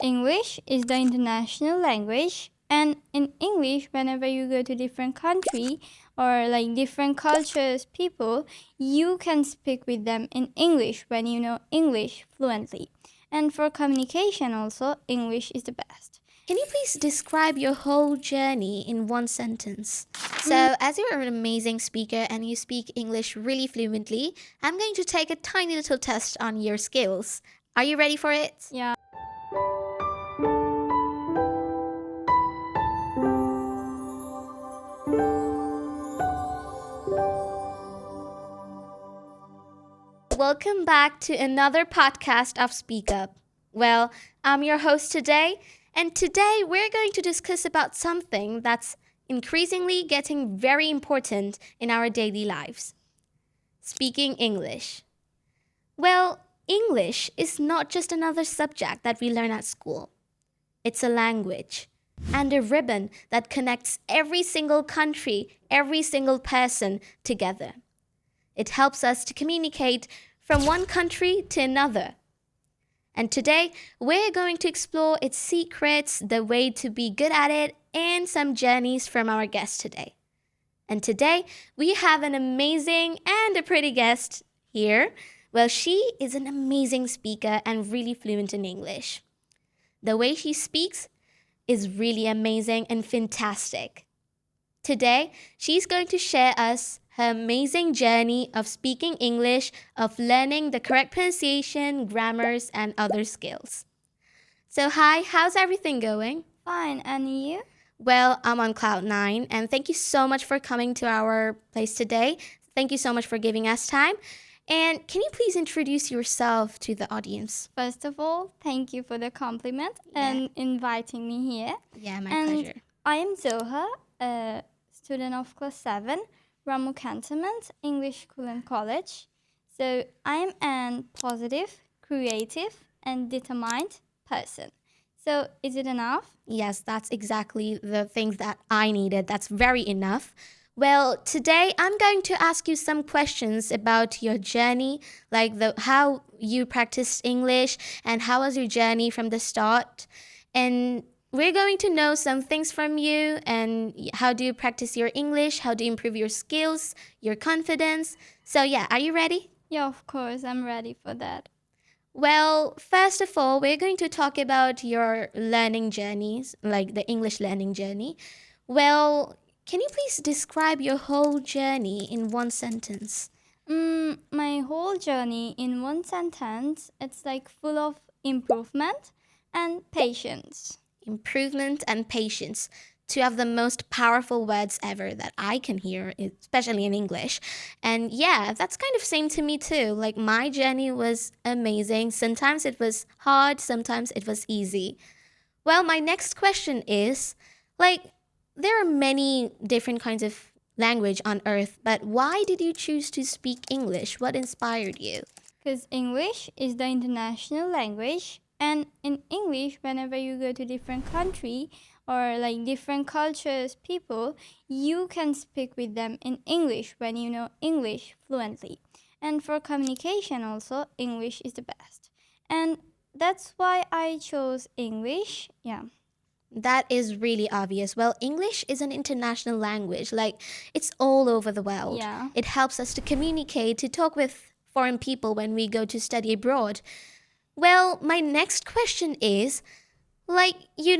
English is the international language, and in English, whenever you go to different country or like different cultures, people, you can speak with them in English when you know English fluently. And for communication also, English is the best. Can you please describe your whole journey in one sentence? So, as you're an amazing speaker and you speak English really fluently, I'm going to take a tiny little test on your skills. Are you ready for it? Yeah. Welcome back to another podcast of SpeakUp. Well, I'm your host today, and today we're going to discuss about something that's increasingly getting very important in our daily lives. Speaking English. Well, English is not just another subject that we learn at school. It's a language and a ribbon that connects every single country, every single person together. It helps us to communicate from one country to another. And today, we're going to explore its secrets, the way to be good at it, and some journeys from our guest today. And today, we have an amazing and a pretty guest here. Well, she is an amazing speaker and really fluent in English. The way she speaks is really amazing and fantastic. Today, she's going to share us her amazing journey of speaking English, of learning the correct pronunciation, grammars, and other skills. So, hi, how's everything going? Fine, and you? Well, I'm on cloud nine, and thank you so much for coming to our place today. Thank you so much for giving us time. And can you please introduce yourself to the audience? First of all, thank you for the compliment and inviting me here. Yeah, my And pleasure. I am Zoha, a student of class 7, Ramu Cantonment, English School and College. So I am an positive, creative, and determined person. So is it enough? Yes, that's exactly the things that I needed. That's very enough. Well, today I'm going to ask you some questions about your journey, like how you practiced English and how was your journey from the start. And we're going to know some things from you and how do you practice your English, how do you improve your skills, your confidence. So yeah, are you ready? Yeah, of course, I'm ready for that. Well, first of all, we're going to talk about your learning journeys, like the English learning journey. Well, can you please describe your whole journey in one sentence? My whole journey in one sentence, it's like full of improvement and patience. Improvement and patience. Two of the most powerful words ever that I can hear, especially in English. And yeah, that's kind of same to me too. Like my journey was amazing. Sometimes it was hard, sometimes it was easy. Well, my next question is like there are many different kinds of language on earth, but why did you choose to speak English? What inspired you? Because English is the international language, and in English, whenever you go to different country or like different cultures, people, you can speak with them in English when you know English fluently. And for communication also, English is the best. And that's why I chose English. Yeah. That is really obvious. Well, English is an international language. Like, it's all over the world. Yeah. It helps us to communicate, to talk with foreign people when we go to study abroad. Well, my next question is like, you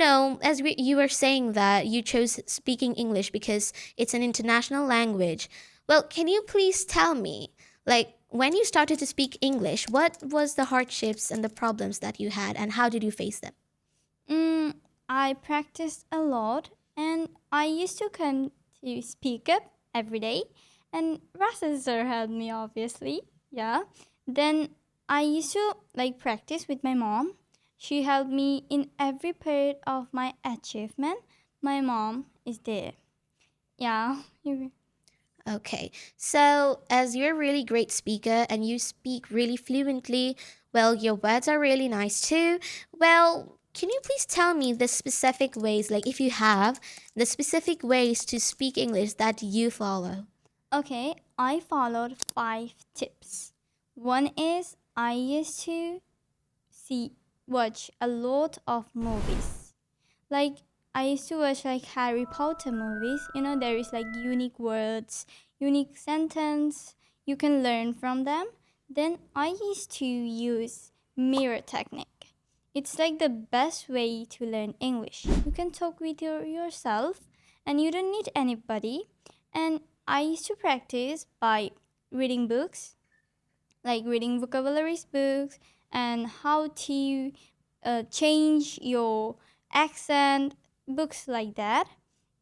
were saying that you chose speaking English because it's an international language. Well, can you please tell me, like, when you started to speak English, what was the hardships and the problems that you had, and how did you face them? I practiced a lot, and I used to come to speak up every day, and Rasa sir helped me obviously. Yeah. Then I used to like practice with my mom. She helped me in every part of my achievement. My mom is there. Yeah. Okay, so as you're a really great speaker and you speak really fluently, well, your words are really nice too. Well, can you please tell me the specific ways, like if you have, the specific ways to speak English that you follow? Okay, I followed 5 tips. One is I used to see watch a lot of movies. Like I used to watch like Harry Potter movies. You know, there is like unique words, unique sentence you can learn from them. Then I used to use mirror technique. It's like the best way to learn English. You can talk with yourself and you don't need anybody. And I used to practice by reading books, like reading vocabularies books and how to change your accent, books like that.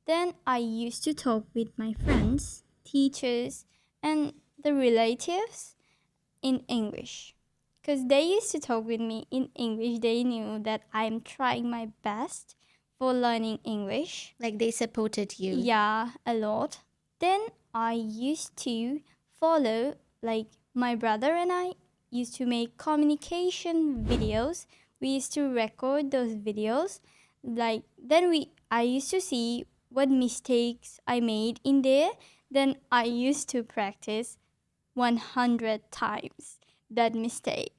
Then I used to talk with my friends, teachers, and the relatives in English. Because they used to talk with me in English, they knew that I'm trying my best for learning English. Like they supported you. Yeah, a lot. Then I used to follow, like my brother and I used to make communication videos. We used to record those videos. Like then I used to see what mistakes I made in there. Then I used to practice 100 times that mistake.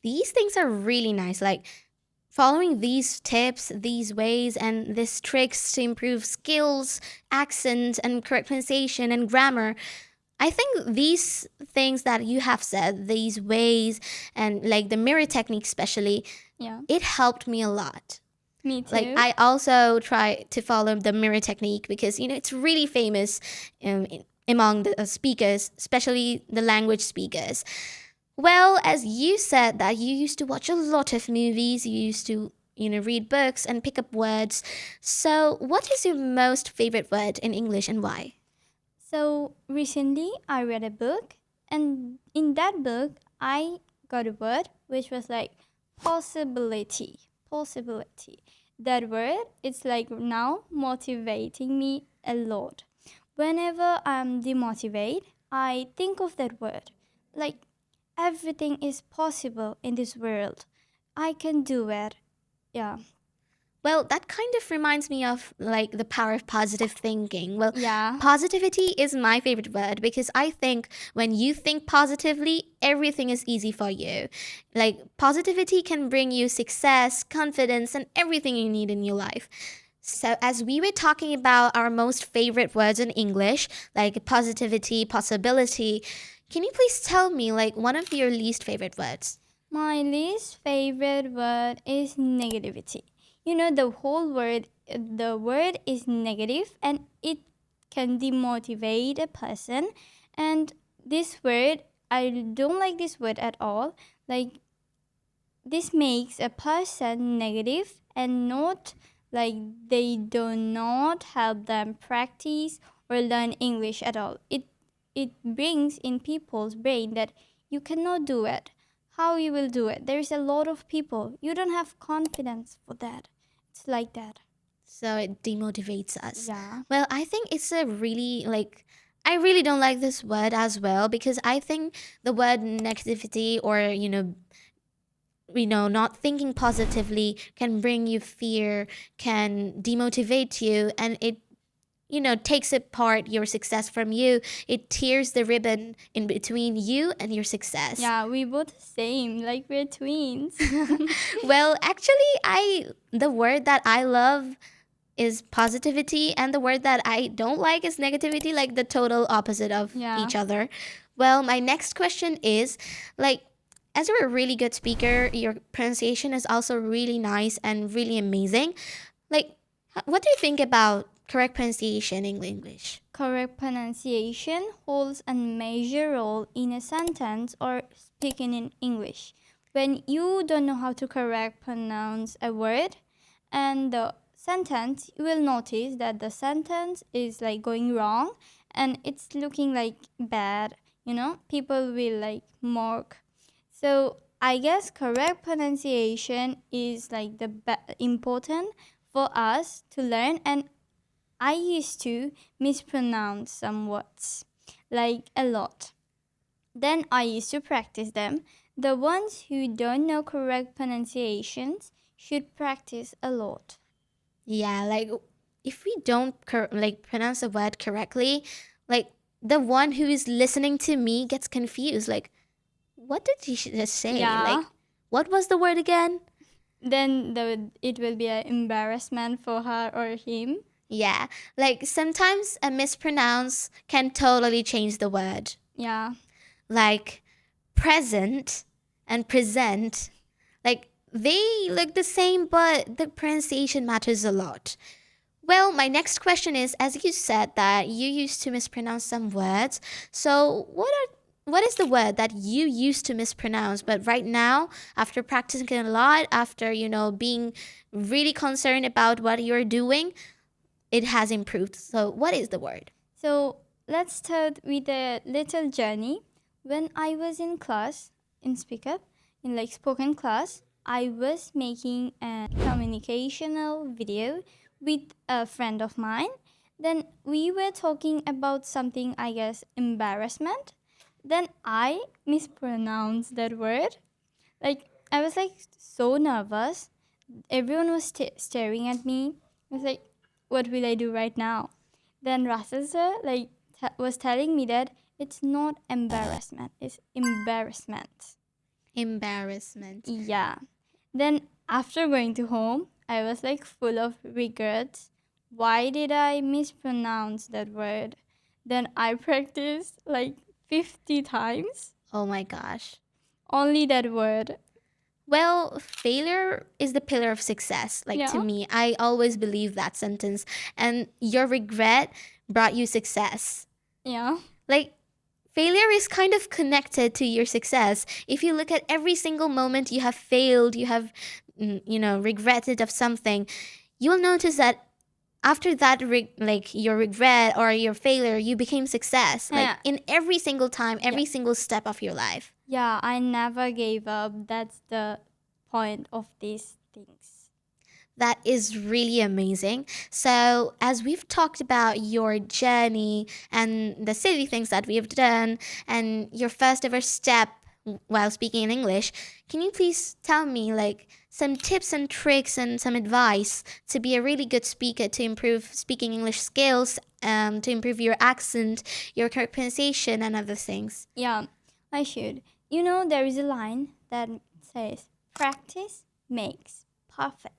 These things are really nice. Like following these tips, these ways, and these tricks to improve skills, accent, and correct pronunciation and grammar. I think these things that you have said, these ways, and like the mirror technique, especially, Yeah. it helped me a lot. Me too. Like I also try to follow the mirror technique because it's really famous among the speakers, especially the language speakers. Well, as you said that you used to watch a lot of movies, you used to read books and pick up words. So, what is your most favorite word in English and why? So recently I read a book, and in that book I got a word which was like possibility. Possibility. That word it's like now motivating me a lot. Whenever I'm demotivated, I think of that word. Like everything is possible in this world. I can do it. Yeah. Well, that kind of reminds me of like the power of positive thinking. Well, Yeah. positivity is my favorite word because I think when you think positively, everything is easy for you. Like, positivity can bring you success, confidence, and everything you need in your life. So, as we were talking about our most favorite words in English, like positivity, possibility, can you please tell me like one of your least favorite words? My least favorite word is negativity. You know, the word is negative and it can demotivate a person. And this word, I don't like this word at all. Like, this makes a person negative and not like they do not help them practice or learn English at all. It brings in people's brain that you cannot do it. How you will do it? There is a lot of people. You don't have confidence for that. It's like that. So it demotivates us. Yeah. Well, I think it's a really I really don't like this word as well because I think the word negativity or not thinking positively can bring you fear, can demotivate you, and it takes apart your success from you. It tears the ribbon in between you and your success. Yeah, we both the same. Like we're twins. Well, actually, the word that I love is positivity, and the word that I don't like is negativity, like the total opposite of Yeah. each other. Well, my next question is like, as you're a really good speaker, your pronunciation is also really nice and really amazing. Like, what do you think about correct pronunciation in English? Correct pronunciation holds a major role in a sentence or speaking in English. When you don't know how to correct pronounce a word and the sentence, you will notice that the sentence is like going wrong and it's looking like bad. People will like mock. So I guess correct pronunciation is like the important for us to learn, and I used to mispronounce some words, like a lot. Then I used to practice them. The ones who don't know correct pronunciations should practice a lot. Yeah, like if we don't pronounce a word correctly, like the one who is listening to me gets confused. Like, what did he just say? Yeah. Like, What was the word again? Then it will be an embarrassment for her or him. Yeah, like sometimes a mispronounce can totally change the word. Yeah. Like present and present, like they look the same, but the pronunciation matters a lot. Well, my next question is, as you said that you used to mispronounce some words, so what is the word that you used to mispronounce, but right now, after practicing a lot, after being really concerned about what you're doing, it has improved. So what is the word? So let's start with a little journey. When I was in class in SpeakUp, in like spoken class, I was making a communicational video with a friend of mine. Then we were talking about something, I guess, embarrassment. Then I mispronounced that word. Like I was like so nervous. Everyone was staring at me. I was like, what will I do right now? Then Russell sir was telling me that it's not embarrassment, it's embarrassment. Embarrassment. Yeah. Then after going to home, I was like full of regrets. Why did I mispronounce that word? Then I practiced like 50 times. Oh my gosh. Only that word. Well, failure is the pillar of success. Like to Yeah. me, I always believe that sentence. And your regret brought you success. Yeah. Like, failure is kind of connected to your success. If you look at every single moment you have failed, you have, regretted of something, you will notice that after that, like your regret or your failure, you became success. Like Yeah. in every single time, every Yeah. single step of your life. Yeah, I never gave up. That's the point of these things. That is really amazing. So, as we've talked about your journey and the silly things that we've done and your first ever step while speaking in English, can you please tell me like some tips and tricks and some advice to be a really good speaker, to improve speaking English skills, to improve your accent, your correct pronunciation, and other things? Yeah, I should. You know, there is a line that says, practice makes perfect.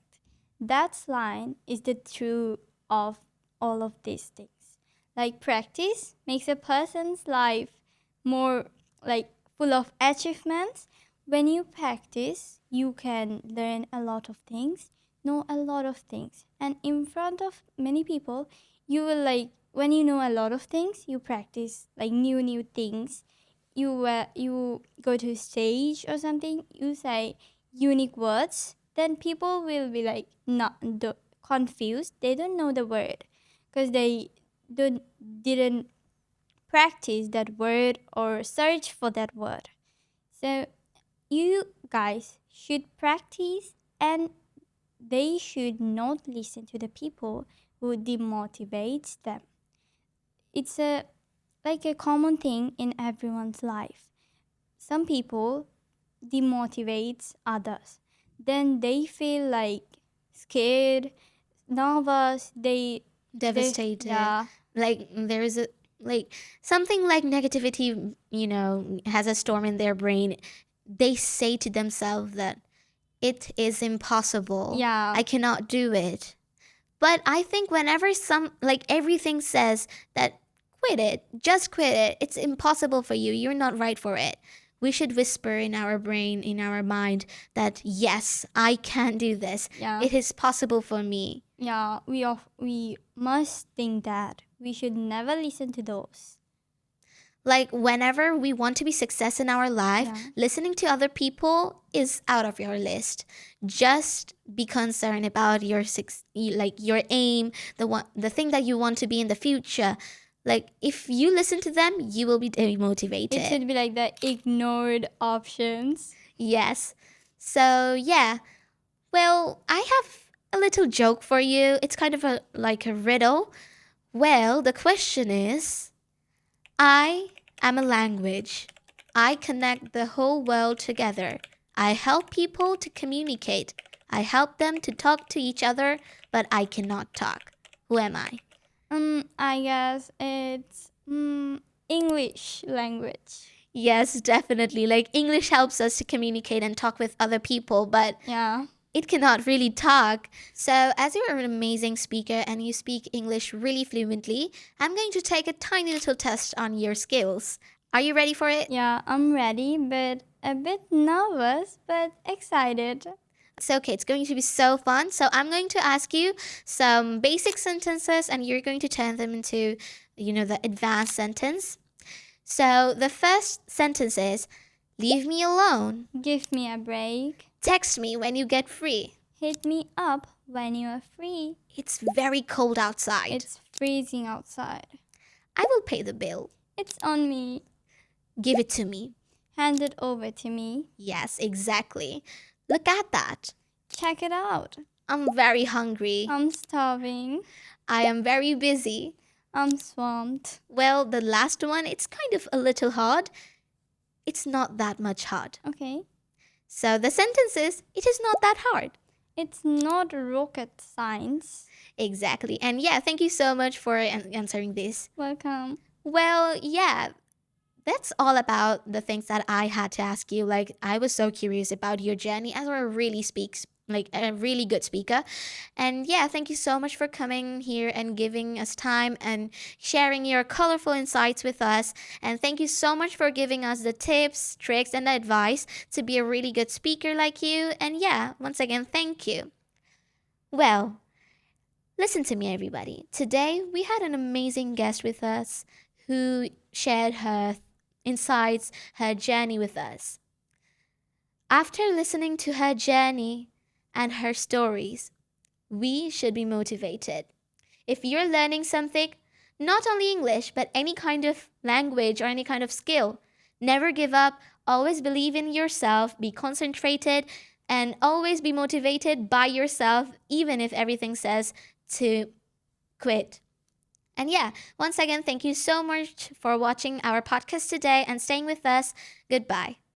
That line is the truth of all of these things. Like, practice makes a person's life more like full of achievements. When you practice, you can learn a lot of things, know a lot of things. And in front of many people, you will like, when you know a lot of things, you practice like new things. You go to stage or something, you say unique words, then people will be like confused. They don't know the word because they didn't practice that word or search for that word. So you guys should practice, and they should not listen to the people who demotivates them. It's a like a common thing in everyone's life. Some people demotivates others. Then they feel like scared, nervous, Devastated. yeah. Like there is a like something like negativity, has a storm in their brain. They say to themselves that it is impossible. Yeah. I cannot do it. But I think whenever everything says that quit it, just quit it, it's impossible for you, you're not right for it, we should whisper in our brain, in our mind, that yes, I can do this. Yeah. It is possible for me. Yeah, we must think that. We should never listen to those. Like whenever we want to be success in our life, Yeah. listening to other people is out of your list. Just be concerned about your aim, the thing that you want to be in the future. Like if you listen to them, you will be demotivated. It should be like the ignored options. Yes. So yeah. Well, I have a little joke for you. It's kind of like a riddle. Well, the question is, I am a language. I connect the whole world together. I help people to communicate. I help them to talk to each other, but I cannot talk. Who am I? I guess it's English language. Yes, definitely. Like English helps us to communicate and talk with other people, but Yeah. it cannot really talk. So, as you're an amazing speaker and you speak English really fluently, I'm going to take a tiny little test on your skills. Are you ready for it? Yeah, I'm ready, but a bit nervous, but excited. So, okay, it's going to be so fun. So, I'm going to ask you some basic sentences and you're going to turn them into, the advanced sentence. So, the first sentence is leave me alone. Give me a break. Text me when you get free. Hit me up when you are free. It's very cold outside. It's freezing outside. I will pay the bill. It's on me. Give it to me. Hand it over to me. Yes, exactly. Look at that. Check it out. I'm very hungry. I'm starving. I am very busy. I'm swamped. Well, the last one, it's kind of a little hard. It's not that much hard. Okay. So the sentence is, it is not that hard. It's not rocket science. Exactly. And yeah, thank you so much for answering this. Welcome. Well, yeah, that's all about the things that I had to ask you. Like, I was so curious about your journey as a really good speaker. And yeah, thank you so much for coming here and giving us time and sharing your colorful insights with us. And thank you so much for giving us the tips, tricks, and advice to be a really good speaker like you. And yeah, once again, thank you. Well, listen to me, everybody. Today, we had an amazing guest with us who shared her insights, her journey with us. After listening to her journey and her stories, we should be motivated. If you're learning something, not only English, but any kind of language or any kind of skill, never give up, always believe in yourself, be concentrated, and always be motivated by yourself, even if everything says to quit. And yeah, once again, thank you so much for watching our podcast today and staying with us. Goodbye.